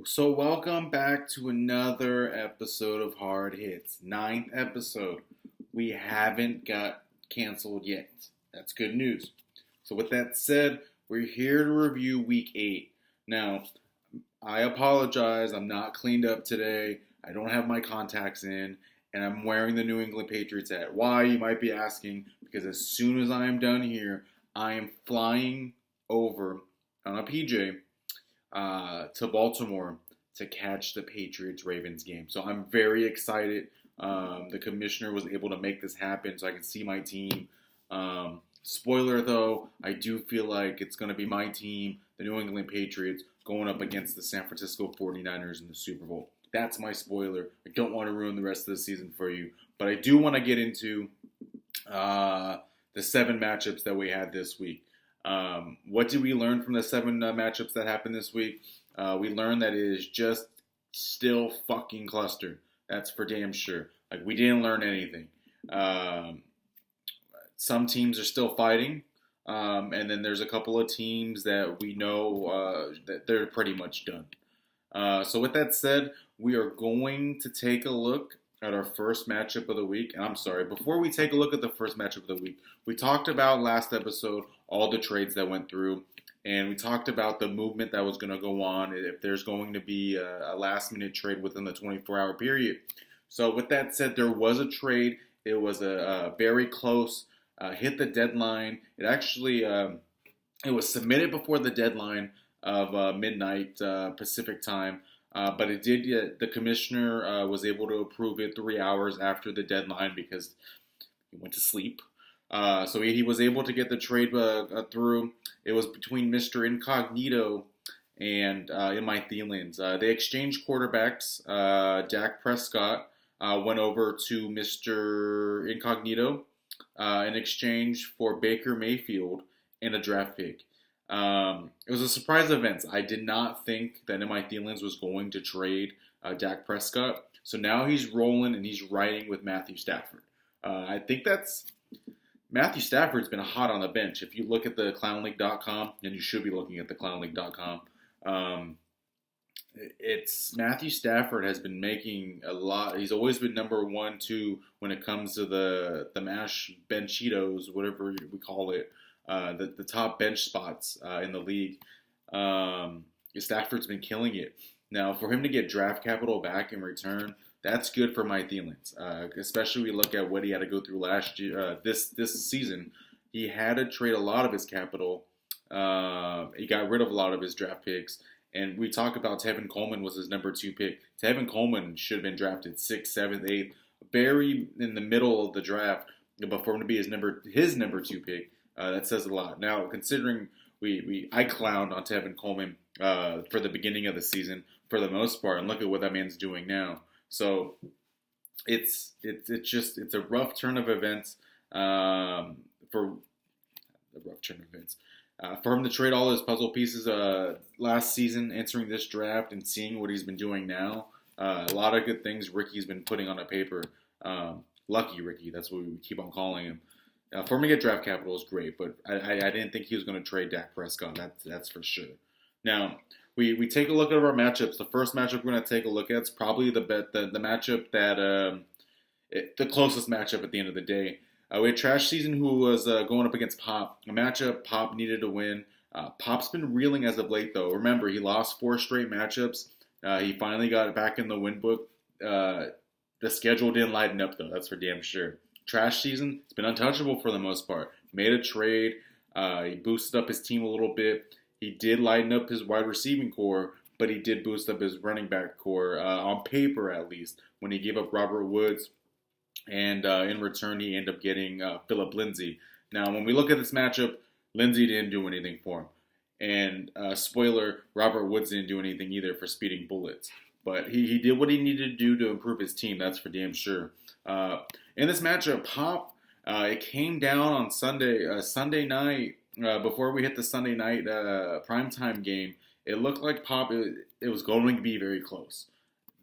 So welcome back to another episode of Hard Hits. Ninth episode. We haven't got canceled yet. That's good news. So with that said, we're here to review week 8. Now, I apologize. I'm not cleaned up today. I don't have my contacts in, and I'm wearing the New England Patriots hat. Why, you might be asking? Because as soon as I am done here, I am flying over on a PJ to Baltimore to catch the Patriots-Ravens game. So I'm very excited. The commissioner was able to make this happen so I can see my team. Spoiler though, I do feel like it's going to be my team, the New England Patriots, going up against the San Francisco 49ers in the Super Bowl. That's my spoiler. I don't want to ruin the rest of the season for you. But I do want to get into the 7 matchups that we had this week. What did we learn from the 7 matchups that happened this week? We learned that it is just still fucking clustered. That's for damn sure. Like, we didn't learn anything. Some teams are still fighting. And then there's a couple of teams that we know that they're pretty much done. So with that said, we are going to take a look at our first matchup of the week. And I'm sorry, before we take a look at the first matchup of the week, we talked about last episode all the trades that went through. And we talked about the movement that was going to go on if there's going to be a last-minute trade within the 24-hour period. So with that said, there was a trade. It was a very close, hit the deadline. It actually it was submitted before the deadline of midnight Pacific time. But it did. The commissioner was able to approve it 3 hours after the deadline because he went to sleep. So he was able to get the trade through. It was between Mr. Incognito and M.I. Thielens. They exchanged quarterbacks. Dak Prescott went over to Mr. Incognito in exchange for Baker Mayfield and a draft pick. It was a surprise event. I did not think that M.I. Thielens was going to trade Dak Prescott. So now he's rolling and he's riding with Matthew Stafford. I think that's... Matthew Stafford's been hot on the bench. If you look at the clownleague.com, and you should be looking at the clownleague.com, it's Matthew Stafford has been making a lot. He's always been number 1, 2 when it comes to the mash benchitos, whatever we call it, the top bench spots in the league. Stafford's been killing it. Now, for him to get draft capital back in return, that's good for Mike Thielens, especially we look at what he had to go through last year. This season, he had to trade a lot of his capital. He got rid of a lot of his draft picks. And we talk about Tevin Coleman was his number 2 pick. Tevin Coleman should have been drafted 6th, 7th, 8th, very in the middle of the draft. But for him to be his number 2 pick, that says a lot. Now, considering I clowned on Tevin Coleman for the beginning of the season for the most part, and look at what that man's doing now. So it's a rough turn of events for him to trade all his puzzle pieces last season, entering this draft, and seeing what he's been doing now. A lot of good things Ricky's been putting on the paper. Lucky Ricky, that's what we keep on calling him. For him to get draft capital is great, but I didn't think he was going to trade Dak Prescott. That's for sure. Now, we take a look at our matchups. The first matchup we're going to take a look at is probably the matchup that the closest matchup at the end of the day. We had Trash Season, who was going up against Pop. A matchup Pop needed to win. Pop's been reeling as of late, though. Remember, he lost 4 straight matchups. He finally got it back in the win book. The schedule didn't lighten up, though. That's for damn sure. Trash Season, it's been untouchable for the most part. Made a trade. He boosted up his team a little bit. He did lighten up his wide receiving core, but he did boost up his running back core, on paper at least, when he gave up Robert Woods. And in return, he ended up getting Phillip Lindsay. Now, when we look at this matchup, Lindsay didn't do anything for him. And spoiler, Robert Woods didn't do anything either for speeding bullets. But he did what he needed to do to improve his team, that's for damn sure. In this matchup, Pop, it came down on Sunday night, before we hit the Sunday night primetime game. It looked like Pop, it was going to be very close.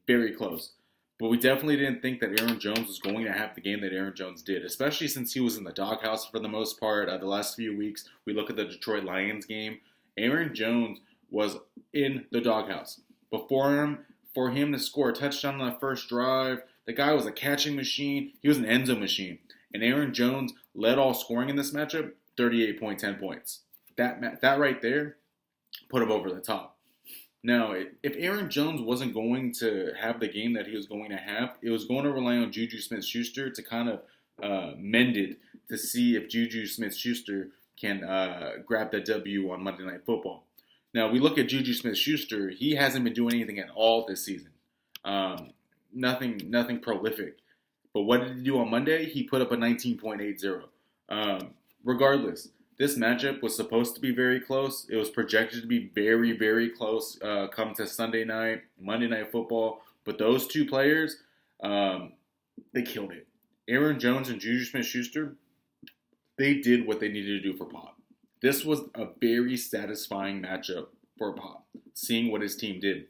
Very close. But we definitely didn't think that Aaron Jones was going to have the game that Aaron Jones did, especially since he was in the doghouse for the most part. The last few weeks, we look at the Detroit Lions game. Aaron Jones was in the doghouse. For him to score a touchdown on the first drive, the guy was a catching machine. He was an end zone machine. And Aaron Jones led all scoring in this matchup, 38.10 points. That right there put him over the top. Now, if Aaron Jones wasn't going to have the game that he was going to have, it was going to rely on Juju Smith-Schuster to kind of mend it to see if Juju Smith-Schuster can grab that W on Monday Night Football. Now, we look at Juju Smith-Schuster. He hasn't been doing anything at all this season. Nothing prolific. But what did he do on Monday? He put up a 19.80. Regardless, this matchup was supposed to be very close. It was projected to be very, very close come to Sunday night, Monday Night Football. But those two players, they killed it. Aaron Jones and Juju Smith-Schuster, they did what they needed to do for Pop. This was a very satisfying matchup for Pop, seeing what his team did.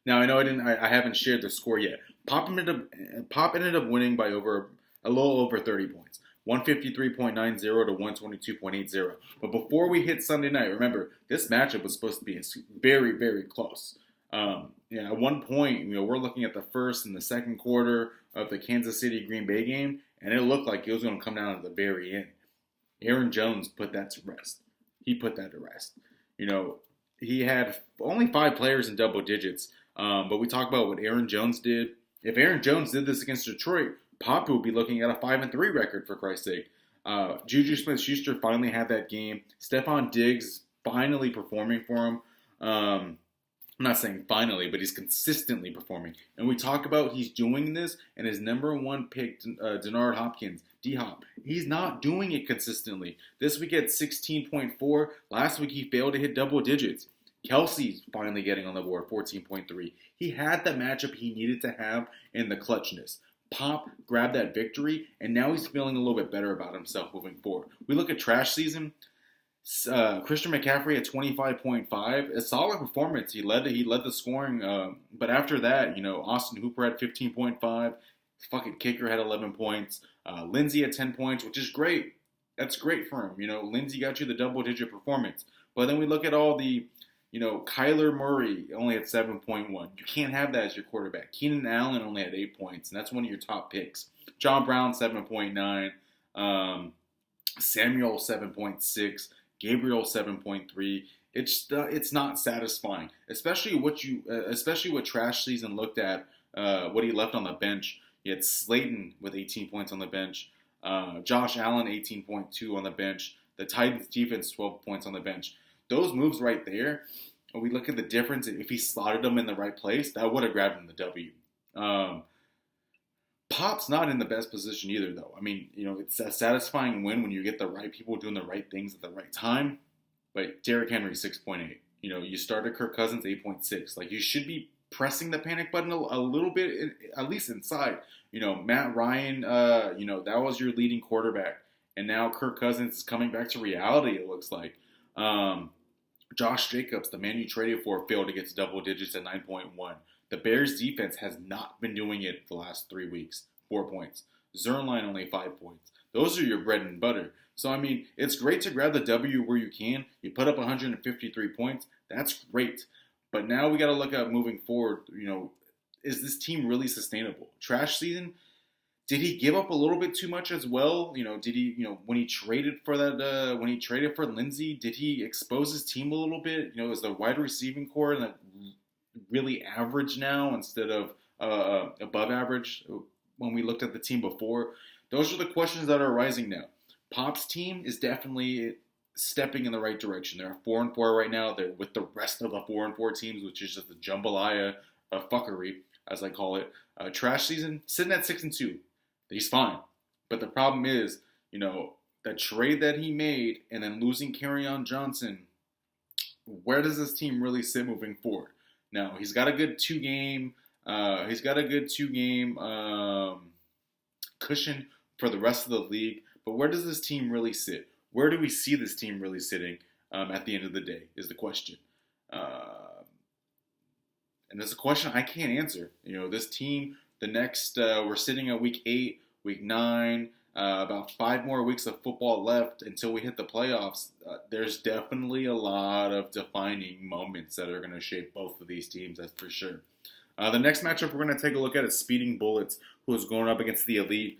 Now, I know I haven't shared the score yet. Pop ended up winning by a little over 30 points. 153.90 to 122.80. But before we hit Sunday night, remember, this matchup was supposed to be very, very close. At one point, we're looking at the first and the second quarter of the Kansas City-Green Bay game, and it looked like it was going to come down to the very end. Aaron Jones put that to rest. He put that to rest. He had only 5 players in double digits, but we talk about what Aaron Jones did. If Aaron Jones did this against Detroit, Pop would be looking at a 5-3 record, for Christ's sake. Juju Smith-Schuster finally had that game. Stephon Diggs finally performing for him. I'm not saying finally, but he's consistently performing. And we talk about he's doing this, and his number 1 pick, Denard Hopkins, D-Hop, he's not doing it consistently. This week at 16.4. Last week he failed to hit double digits. Kelsey's finally getting on the board, 14.3. He had the matchup he needed to have in the clutchness. Pop grabbed that victory, and now he's feeling a little bit better about himself moving forward. We look at trash season. Christian McCaffrey at 25.5, a solid performance. He led the scoring, but after that, Austin Hooper had 15.5. Fucking kicker had 11 points. Lindsey had 10 points, which is great. That's great for him. Lindsey got you the double-digit performance. But then we look at all the, Kyler Murray only had 7.1. You can't have that as your quarterback. Keenan Allen only had 8 points, and that's one of your top picks. John Brown, 7.9. Samuel, 7.6. Gabriel, 7.3. It's not satisfying, especially what trash season looked at. What he left on the bench. He had Slayton with 18 points on the bench. Josh Allen, 18.2 on the bench. The Titans defense, 12 points on the bench. Those moves right there, when we look at the difference, if he slotted them in the right place, that would have grabbed him the W. Pop's not in the best position either, though. I mean, it's a satisfying win when you get the right people doing the right things at the right time. But Derrick Henry, 6.8. You started Kirk Cousins, 8.6. Like, you should be pressing the panic button a little bit, at least inside. Matt Ryan, that was your leading quarterback. And now Kirk Cousins is coming back to reality, it looks like. Josh Jacobs, the man you traded for, failed to get to double digits at 9.1. The Bears defense has not been doing it the last 3 weeks. 4 points. Zerline only 5 points. Those are your bread and butter. So, I mean, it's great to grab the W where you can. You put up 153 points. That's great. But now we got to look at moving forward. Is this team really sustainable? Trash season, did he give up a little bit too much as well? Did he, when he traded for that, when he traded for Lindsey, did he expose his team a little bit? Is the wide receiving core that really average now instead of above average when we looked at the team before? Those are the questions that are rising now. Pop's team is definitely stepping in the right direction. They're 4-4 right now. They're with the rest of the 4-4 teams, which is just the jambalaya of fuckery, as I call it. Trash season, sitting at 6-2. He's fine. But the problem is, the trade that he made and then losing Kerryon Johnson, where does this team really sit moving forward? Now, he's got a good two-game cushion for the rest of the league. But where does this team really sit? Where do we see this team really sitting at the end of the day is the question. And that's a question I can't answer. This team, we're sitting at week 8, week 9. about 5 more weeks of football left until we hit the playoffs. There's definitely a lot of defining moments that are going to shape both of these teams, that's for sure. The next matchup we're going to take a look at is Speeding Bullets, who is going up against the Elite.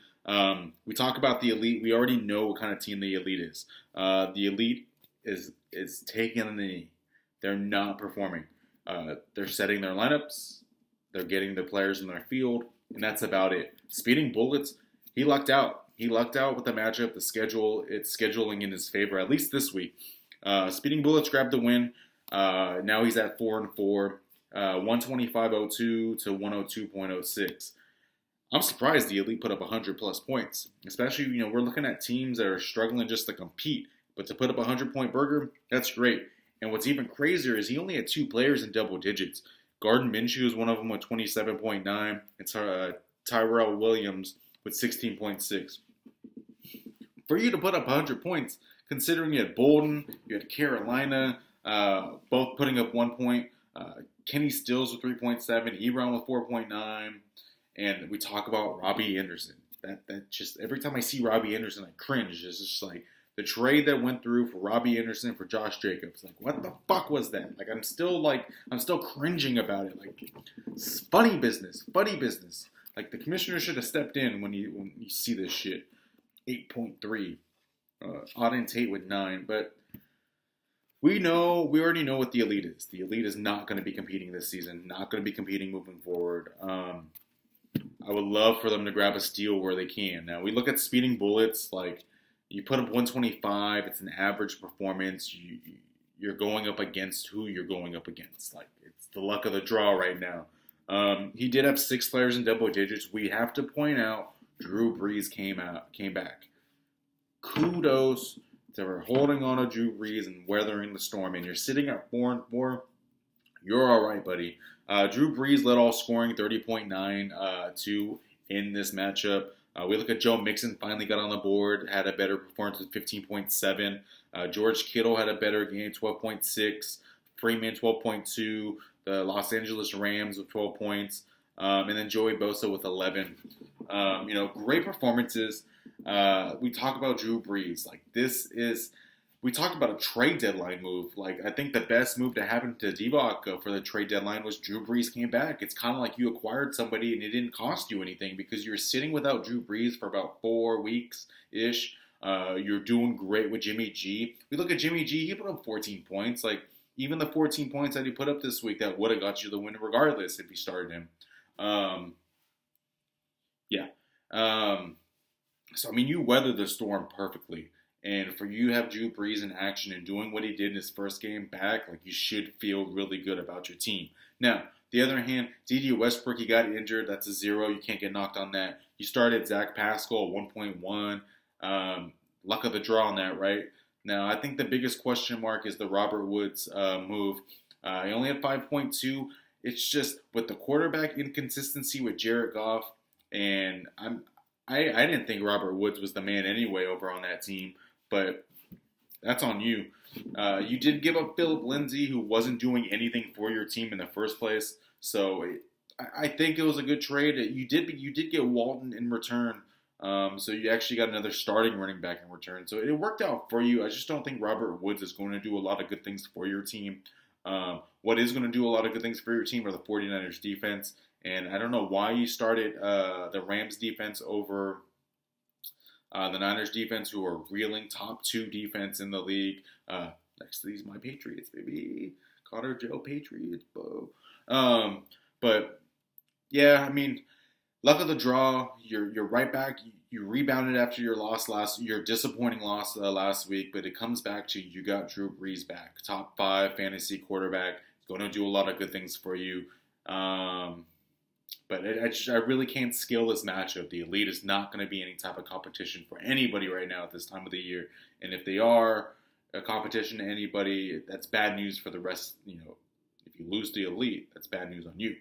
We talk about the Elite. We already know what kind of team the Elite is. The Elite is taking a knee. They're not performing. They're setting their lineups. They're getting the players in their field, and that's about it. Speeding Bullets, he lucked out. He lucked out with the matchup, the schedule. It's scheduling in his favor, at least this week. Speeding Bullets grabbed the win. Now he's at 4-4, 125.02 to 102.06. I'm surprised the Elite put up 100-plus points. Especially, we're looking at teams that are struggling just to compete. But to put up a 100-point burger, that's great. And what's even crazier is he only had 2 players in double digits. Gardner Minshew is one of them with 27.9, and Tyrell Williams with 16.6. For you to put up 100 points, considering you had Bolden, you had Carolina, both putting up 1 point, Kenny Stills with 3.7, Ebron with 4.9, and we talk about Robbie Anderson. That just, every time I see Robbie Anderson, I cringe. It's just like, the trade that went through for Robbie Anderson for Josh Jacobs, like, what the fuck was that? Like, I'm still cringing about it. Like, it's funny business. Like, the commissioner should have stepped in when you see this shit. 8.3, Auden Tate with 9, but we already know what the Elite is. The Elite is not going to be competing this season. Not going to be competing moving forward. I would love for them to grab a steal where they can. Now, we look at Speeding Bullets, like, you put up 125, it's an average performance. You're going up against who you're going up against. Like, it's the luck of the draw right now. He did have 6 players in double digits. We have to point out Drew Brees came back. Kudos to holding on to Drew Brees and weathering the storm. And you're sitting at 4-4. You're all right, buddy. Drew Brees led all scoring, 30.92 in this matchup. We look at Joe Mixon, finally got on the board, had a better performance with 15.7. George Kittle had a better game, 12.6. Freeman, 12.2. The Los Angeles Rams with 12 points. And then Joey Bosa with 11. Great performances. We talk about Drew Brees. Like, we talked about a trade deadline move. Like, I think the best move to happen to Divock for the trade deadline was Drew Brees came back. It's kind of like you acquired somebody and it didn't cost you anything because you're sitting without Drew Brees for about 4 weeks-ish. You're doing great with Jimmy G. We look at Jimmy G, he put up 14 points. Like, even the 14 points that he put up this week, that would have got you the win regardless if you started him. So, I mean, you weathered the storm perfectly. And for you to have Drew Brees in action and doing what he did in his first game back, like, you should feel really good about your team. Now, the other hand, D.D. Westbrook, he got injured. That's a 0. You can't get knocked on that. You started Zach Pascal at 1.1. Luck of the draw on that, right? Now, I think the biggest question mark is the Robert Woods move. He only had 5.2. It's just with the quarterback inconsistency with Jared Goff, and I didn't think Robert Woods was the man anyway over on that team. But that's on you. You did give up Philip Lindsay, who wasn't doing anything for your team in the first place. So I think it was a good trade. You did get Walton in return. So you actually got another starting running back in return. So it worked out for you. I just don't think Robert Woods is going to do a lot of good things for your team. What is going to do a lot of good things for your team are the 49ers defense. And I don't know why you started the Rams defense over the Niners defense, who are reeling top 2 defense in the league. Next to these, my Patriots, baby. Carter Joe Patriots, bro. But yeah, I mean, luck of the draw. You're right back. You rebounded after your disappointing loss last week, but it comes back to you got Drew Brees back, top 5 fantasy quarterback. He's going to do a lot of good things for you. But I really can't scale this matchup. The Elite is not going to be any type of competition for anybody right now at this time of the year. And if they are a competition to anybody, that's bad news for the rest. If you lose the Elite, that's bad news on you.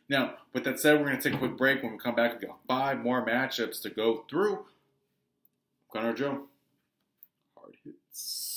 Now, with that said, we're going to take a quick break. When we come back, we've got 5 more matchups to go through. Connor Joe, hard hits.